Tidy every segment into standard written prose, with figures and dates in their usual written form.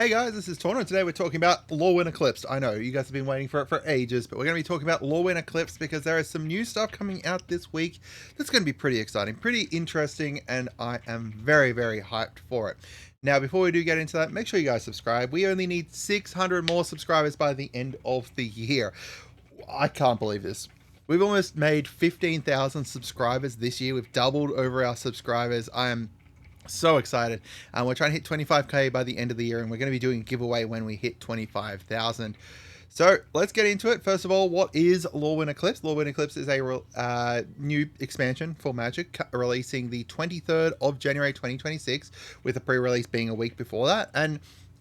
Hey guys, this is Tauna, and today we're talking about Lorwyn Eclipsed. I know, you guys have been waiting for it for ages, but we're going to be talking about Lorwyn Eclipsed because there is some new stuff coming out this week that's going to be pretty exciting, pretty interesting, and I am very, very hyped for it. Now, before we do get into that, make sure you guys subscribe. We only need 600 more subscribers by the end of the year. I can't believe this. We've almost made 15,000 subscribers this year. We've doubled over our subscribers. I am so excited. We're trying to hit 25k by the end of the year, and we're going to be doing a giveaway when we hit 25,000. So let's get into it. First of all, what is Lorwyn Eclipsed? Lorwyn Eclipsed is a new expansion for Magic, releasing the 23rd of January 2026, with the pre-release being a week before that. And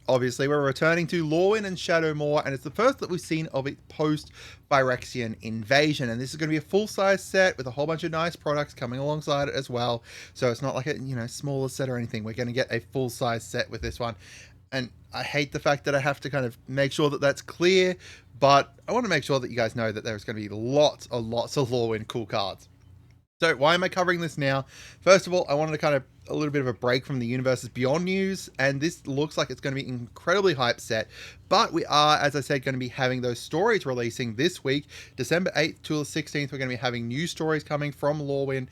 obviously, we're returning to Lorwyn and Shadowmoor, and it's the first that we've seen of it post-Phyrexian invasion. And this is going to be a full-size set with a whole bunch of nice products coming alongside it as well. So it's not like a smaller set or anything. We're going to get a full-size set with this one. And I hate the fact that I have to kind of make sure that that's clear, but I want to make sure that you guys know that there's going to be lots of Lorwyn cool cards. So why am I covering this now? First of all, I wanted to kind of a little bit of a break from the Universes Beyond news, and this looks like it's going to be an incredibly hype set, but we are, as I said, going to be having those stories releasing this week. December 8th to the 16th, we're going to be having new stories coming from Lorwyn,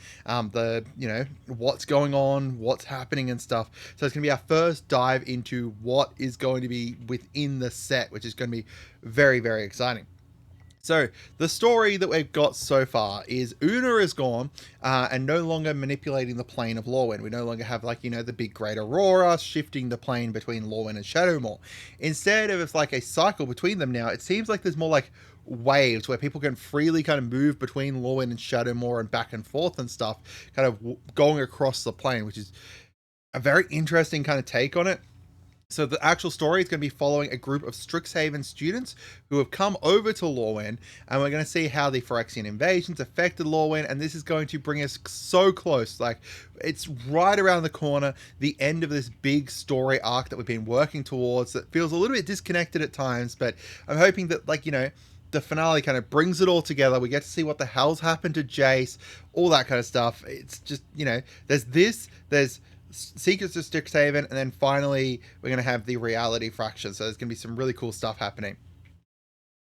what's going on, what's happening and stuff. So it's going to be our first dive into what is going to be within the set, which is going to be very, very exciting. So the story that we've got so far is Una is gone and no longer manipulating the plane of Lorwyn. We no longer have the big great aurora shifting the plane between Lorwyn and Shadowmoor. Instead of it's like a cycle between them now, it seems like there's more like waves where people can freely kind of move between Lorwyn and Shadowmoor and back and forth and stuff, kind of going across the plane, which is a very interesting kind of take on it. So the actual story is going to be following a group of Strixhaven students who have come over to Lorwyn, and we're going to see how the Phyrexian invasions affected Lorwyn, and this is going to bring us so close. Like, it's right around the corner, the end of this big story arc that we've been working towards that feels a little bit disconnected at times, but I'm hoping that, the finale kind of brings it all together. We get to see what the hell's happened to Jace, all that kind of stuff. It's just, there's Secrets of Strixhaven, and then finally we're going to have the reality fraction. So there's going to be some really cool stuff happening.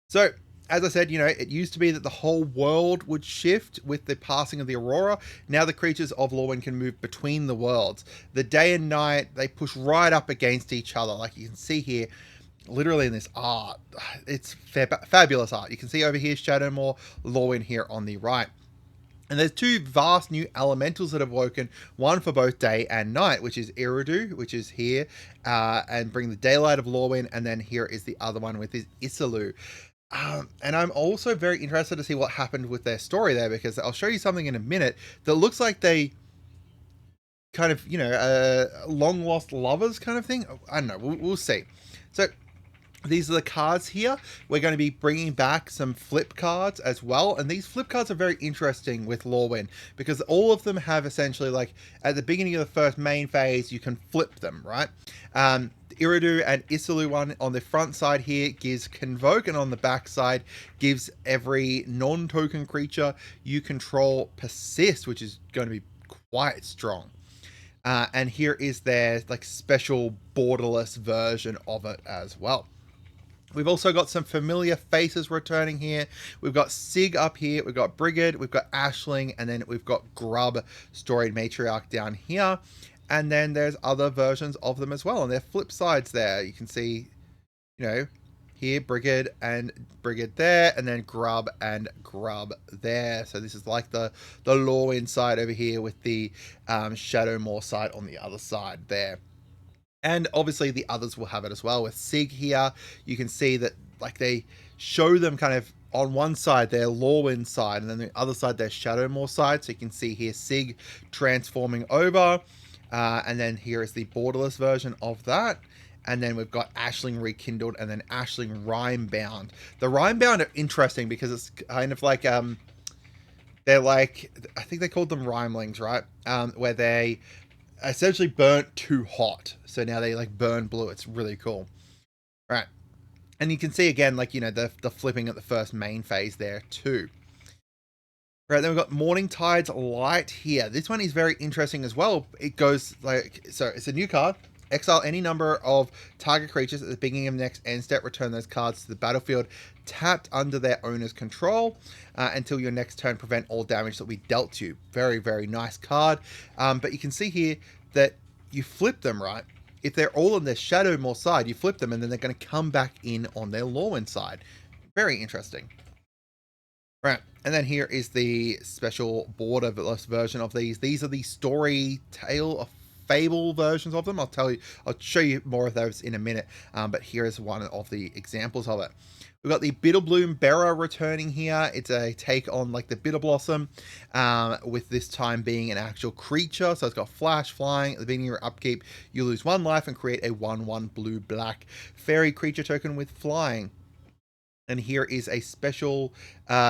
So as I said, it used to be that the whole world would shift with the passing of the aurora. Now the creatures of Lorwyn can move between the worlds. The day and night, they push right up against each other, like you can see here. Literally in this art, it's fabulous art. You can see over here Shadowmoor, Lorwyn here on the right. And there's two vast new elementals that have woken, one for both day and night, which is Eridu, which is here, and bring the daylight of Lorwyn, and then here is the other one with his Isilu. And I'm also very interested to see what happened with their story there, because I'll show you something in a minute that looks like they kind of, long lost lovers kind of thing. I don't know, we'll see. So these are the cards here. We're going to be bringing back some flip cards as well. And these flip cards are very interesting with Lorwyn because all of them have essentially, like, at the beginning of the first main phase, you can flip them, right? Iridu and Isilu one on the front side here gives Convoke, and on the back side gives every non-token creature you control Persist, which is going to be quite strong. And here is their special borderless version of it as well. We've also got some familiar faces returning here. We've got Sig up here, we've got Brigid, we've got Ashling, and then we've got Grub, Storied Matriarch down here. And then there's other versions of them as well, and they're flip sides there. You can see, here Brigid and Brigid there, and then Grub and Grub there. So this is like the Lorwyn side over here with the Shadowmoor side on the other side there. And obviously the others will have it as well. With Sig here, you can see that they show them kind of on one side their Lorwyn side, and then the other side their Shadowmoor side. So you can see here Sig transforming over, and then here is the borderless version of that. And then we've got Ashling Rekindled, and then Ashling Rhyme-bound. The Rhyme-bound are interesting because it's kind of like they're like, I think they called them Rhymelings, right? Where they essentially burnt too hot, so now they burn blue. It's really cool, right? And you can see again, the flipping at the first main phase there too. Right, then we've got Morningtide's Light here. This one is very interesting as well. It goes so it's a new card. Exile any number of target creatures at the beginning of the next end step. Return those cards to the battlefield tapped under their owner's control until your next turn. Prevent all damage that we dealt to you. Very, very nice card. But you can see here that you flip them, right? If they're all on their Shadowmoor side, you flip them and then they're going to come back in on their Lorwyn side. Very interesting. Right, and then here is the special borderless version of these. These are the story tale of fable versions of them. I'll show you more of those in a minute. But here is one of the examples of it. We've got the Bitterbloom Bearer returning here. It's a take on like the Bitter Blossom, with this time being an actual creature. So it's got flash, flying. At the beginning of your upkeep, you lose 1 life and create a 1/1 blue-black fairy creature token with flying. And here is a special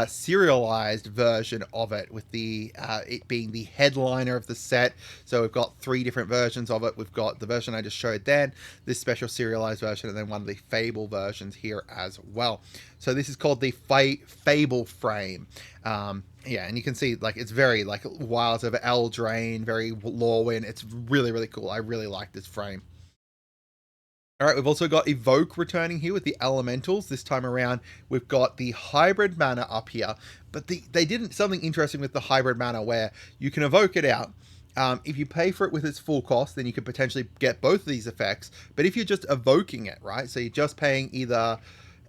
serialized version of it, with the it being the headliner of the set. So we've got 3 different versions of it. We've got the version I just showed then, this special serialized version, and then one of the Fable versions here as well. So this is called the Fable frame. Yeah, and you can see like it's very like Wilds of Eldraine, very Lorwyn. It's really, really cool. I really like this frame. All right, we've also got Evoke returning here with the Elementals. This time around, we've got the hybrid mana up here, but they did something interesting with the hybrid mana where you can evoke it out. If you pay for it with its full cost, then you could potentially get both of these effects. But if you're just evoking it, right, so you're just paying either,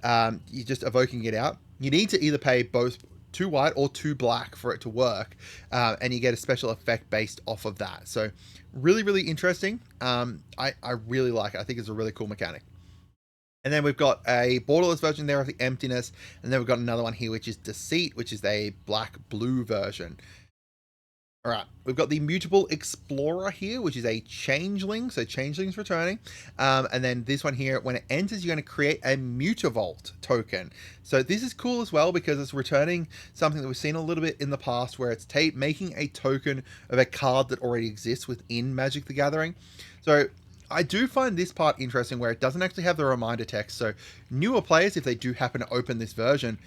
you're just evoking it out, you need to either pay both 2 white or 2 black for it to work, and you get a special effect based off of that. So really, really interesting. I really like it. I think it's a really cool mechanic. And then we've got a borderless version there of the Emptiness, and then we've got another one here which is Deceit, which is a black-blue version. All right, we've got the Mutable Explorer here, which is a Changeling, so Changeling's returning. And then this one here, when it enters, you're going to create a Mutavault token. So this is cool as well because it's returning something that we've seen a little bit in the past, where it's making a token of a card that already exists within Magic the Gathering. So I do find this part interesting, where it doesn't actually have the reminder text. So newer players, if they do happen to open this version,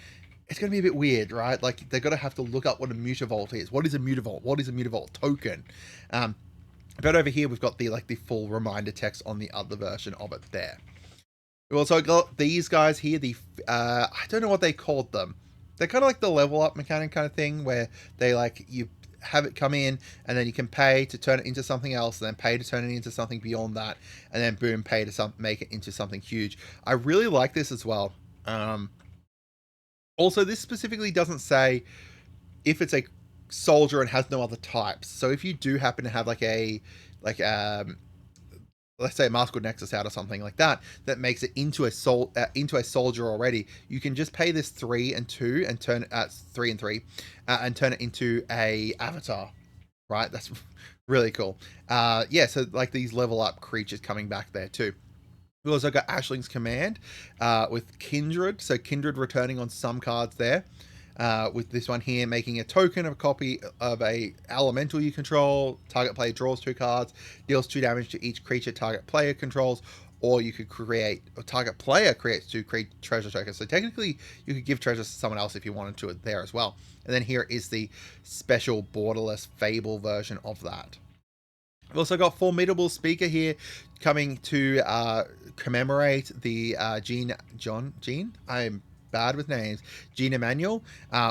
it's going to be a bit weird, right? Like, they're going to have to look up what a Mutavault is. What is a Mutavault? What is a Mutavault token? But over here, we've got the full reminder text on the other version of it there. We've also got these guys here, the, I don't know what they called them. They're kind of like the level up mechanic kind of thing, where they you have it come in, and then you can pay to turn it into something else, and then pay to turn it into something beyond that, and then boom, pay to make it into something huge. I really like this as well. Also, this specifically doesn't say if it's a soldier and has no other types. So if you do happen to have let's say a Masked Nexus out or something like that, that makes it into a soldier already, you can just pay this 3 and 2 and turn it 3 and 3 and turn it into a avatar. Right, that's really cool. Yeah, so like these level up creatures coming back there too. We've also got Ashling's Command with Kindred. So Kindred returning on some cards there. With this one here, making a token of a copy of a elemental you control. Target player draws 2 cards, deals 2 damage to each creature target player controls. Or you could target player creates 2 treasure tokens. So technically, you could give treasures to someone else if you wanted to there as well. And then here is the special borderless Fable version of that. We've also got Formidable Speaker here, coming to commemorate the Gene. I'm bad with names. Gene Emanuel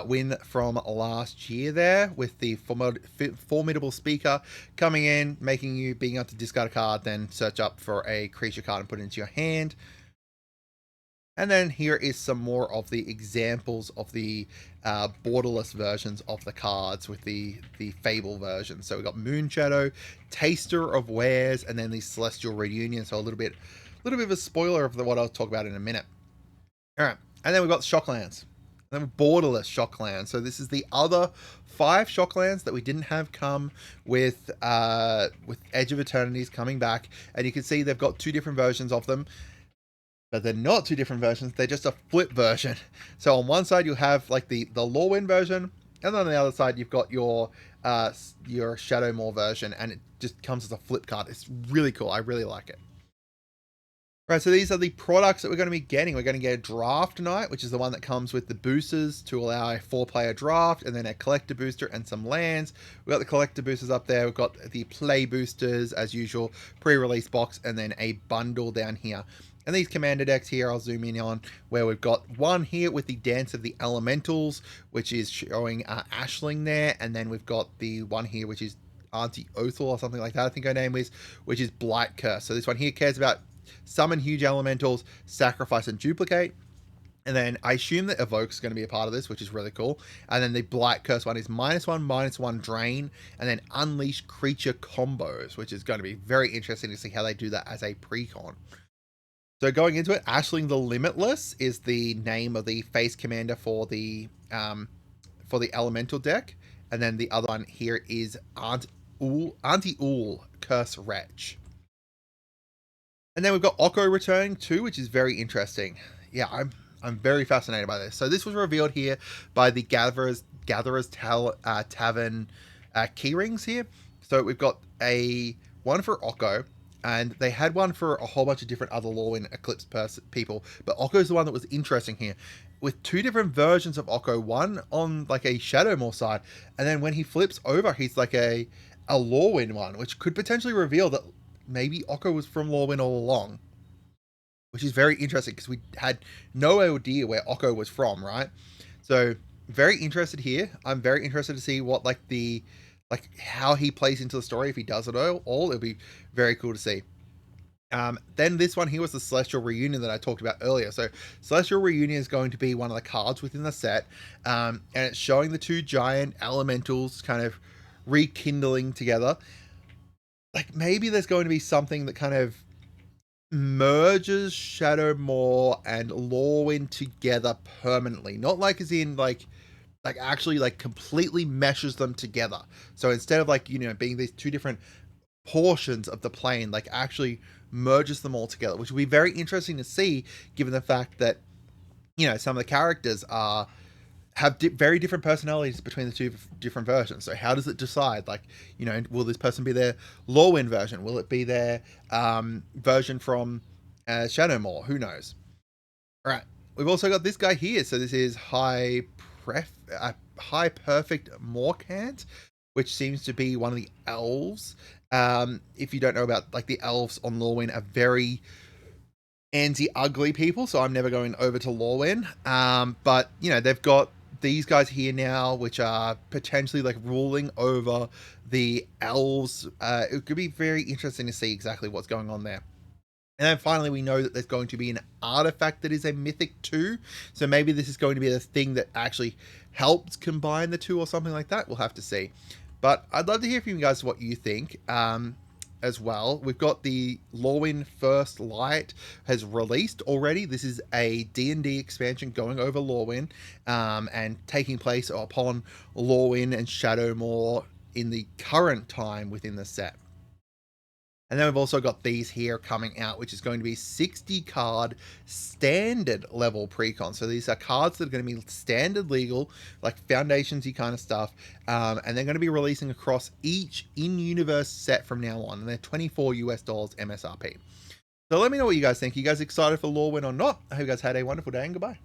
win from last year there, with the Formidable Speaker coming in, making you being able to discard a card, then search up for a creature card and put it into your hand. And then here is some more of the examples of the borderless versions of the cards with the Fable version. So we've got Moonshadow, Taster of Wares, and then the Celestial Reunion. So a little bit of a spoiler of what I'll talk about in a minute. All right, and then we've got Shocklands. And then borderless Shocklands. So this is the other 5 Shocklands that we didn't have come with Edge of Eternities coming back. And you can see they've got 2 different versions of them. But they're not 2 different versions, they're just a flip version. So on one side, you have like the Lorwyn version, and then on the other side, you've got your Shadowmoor version, and it just comes as a flip card. It's really cool. I really like it. Right, so these are the products that we're going to be getting. We're going to get a draft tonight, which is the one that comes with the boosters to allow a 4-player draft, and then a collector booster and some lands. We've got the collector boosters up there. We've got the play boosters, as usual, pre-release box, and then a bundle down here. And these commander decks here, I'll zoom in on, where we've got one here with the Dance of the Elementals, which is showing Ashling there, and then we've got the one here, which is Auntie Othel or something like that, I think her name is, which is Blight Curse. So this one here cares about summon huge elementals, sacrifice and duplicate. And then I assume that Evoke's going to be a part of this, which is really cool. And then the Blight Curse one is -1/-1 drain, and then unleash creature combos, which is going to be very interesting to see how they do that as a precon. So going into it, Ashling the Limitless is the name of the face commander for the elemental deck. And then the other one here is Auntie Ool Curse Wretch. And then we've got Oko returning too, which is very interesting. Yeah, I'm very fascinated by this. So this was revealed here by the Gatherer's Tavern keyrings here. So we've got one for Oko, and they had one for a whole bunch of different other Lorwyn Eclipsed people, but Okko's the one that was interesting here, with two different versions of Okko, one on like a Shadowmoor side, and then when he flips over, he's like a Lorwyn one, which could potentially reveal that maybe Okko was from Lorwyn all along, which is very interesting because we had no idea where Okko was from, right? So very interested here. I'm very interested to see what how he plays into the story. If he does it all, it'll be very cool to see. Then this one here was the Celestial Reunion that I talked about earlier. So Celestial Reunion is going to be one of the cards within the set, and it's showing the two giant elementals kind of rekindling together. Like maybe there's going to be something that kind of merges Shadowmoor and Lorwyn together permanently. Not like as in like actually like completely meshes them together. So instead of like, being these two different portions of the plane, like actually merges them all together, which will be very interesting to see given the fact that, some of the characters have very different personalities between the two different versions. So how does it decide? Like, will this person be their Lorwyn version? Will it be their version from Shadowmoor? Who knows? All right. We've also got this guy here. So this is High Perfect Morcant, which seems to be one of the elves. If you don't know about like the elves on Lorwyn are very anti-ugly people, so I'm never going over to Lorwyn. But they've got these guys here now, which are potentially like ruling over the elves. It could be very interesting to see exactly what's going on there. And then finally, we know that there's going to be an artifact that is a mythic too. So maybe this is going to be the thing that actually helps combine the two or something like that. We'll have to see. But I'd love to hear from you guys what you think as well. We've got the Lorwyn First Light has released already. This is a D&D expansion going over Lorwyn and taking place upon Lorwyn and Shadowmoor in the current time within the set. And then we've also got these here coming out, which is going to be 60 card standard level precon. So these are cards that are going to be standard legal, like foundationsy kind of stuff. And they're going to be releasing across each in-universe set from now on. And they're $24 MSRP. So let me know what you guys think. Are you guys excited for Lorwyn or not? I hope you guys had a wonderful day and goodbye.